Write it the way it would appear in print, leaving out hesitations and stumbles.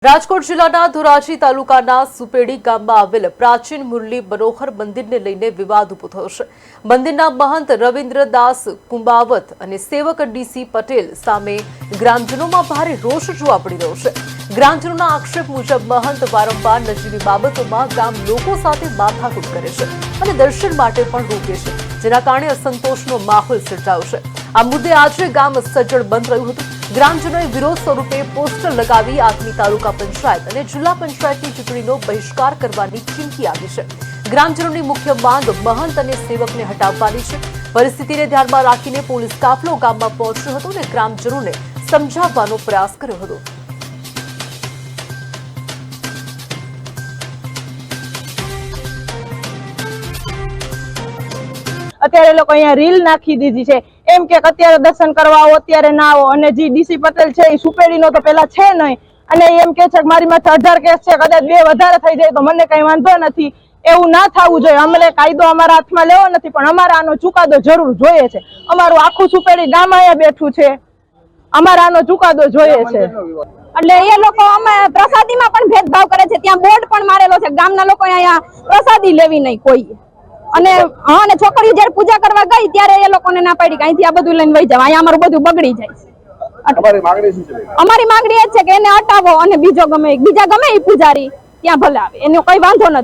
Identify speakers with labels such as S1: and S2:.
S1: રાજકોટ જિલ્લાના ધોરાજી તાલુકાના સુપેડી ગામમાં આવેલ પ્રાચીન મુરલી મનોહર મંદિરને લઈને વિવાદ ઉભો થયો છે। મંદિરના મહંત રવિન્દ્રદાસ કુંભાવત અને સેવક ડીસી પટેલ સામે ગ્રામજનોમાં ભારે રોષ જોવા મળી રહ્યો છે। ગ્રામજનોના આક્ષેપ મુજબ મહંત વારંવાર નજીવી બાબતોમાં ગામ લોકો સાથે માથાકૂટ કરે છે અને દર્શન માટે પણ રોકે છે, જેના કારણે અસંતોષનો માહોલ સર્જાયો છે। આ મુદ્દે આજે ગામ સજ્જડ બંધ રહ્યું હતું। ગ્રામજનોએ વિરોધ સ્વરૂપે પોસ્ટર લગાવી આગામી તાલુકા પંચાયત અને જિલ્લા પંચાયતની ચૂંટણીનો બહિષ્કાર કરવાની ચીમકી આપી છે। ગ્રામજનોની મુખ્ય માંગ મહંત અને સેવકને હટાવવાની છે। પરિસ્થિતિને ધ્યાનમાં રાખીને પોલીસ કાફલો ગામમાં પહોંચ્યો હતો અને ગ્રામજનોને સમજાવવાનો પ્રયાસ કર્યો હતો।
S2: અત્યારે લોકો અહીંયા રીલ નાખી દીધી છે એમ કે અત્યારે દર્શન કરવા આવો અત્યારે ના આવો, અને જે ડીસી પટેલ છે એ સુપેડીનો તો પેલા છે નહીં, અને એમ કે છે કે મારી માથે 18 કેસ છે, કદાચ 2 વધારે થઈ જાય તો મને કઈ વાંધો નથી। એવું ના થવું જોઈએ। અમને કાયદો અમારા હાથમાં લેવો નથી, પણ અમારે આનો ચુકાદો જરૂર જોઈએ છે। અમારું આખું સુપેડી ગામ અહીંયા બેઠું છે, અમારે આનો ચુકાદો જોઈએ છે।
S3: એટલે એ લોકો અમે પ્રસાદીમાં પણ ભેદભાવ કરે છે। ત્યાં બોર્ડ પણ મારેલો છે, ગામના લોકો અહીંયા પ્રસાદી લેવી નહીં કોઈ। અને હા, અને છોકરીઓ જ્યારે પૂજા કરવા ગઈ ત્યારે એ લોકોને ના પાડી કે અહીંથી આ બધું લઈને વહી જાવ, અહીંયા અમારું બધું બગડી જાય। અમારી માંગણી એ જ છે કે એને હટાવો અને બીજા ગમે એ પૂજારી ત્યાં ભલે આવે, એનો કોઈ વાંધો નથી।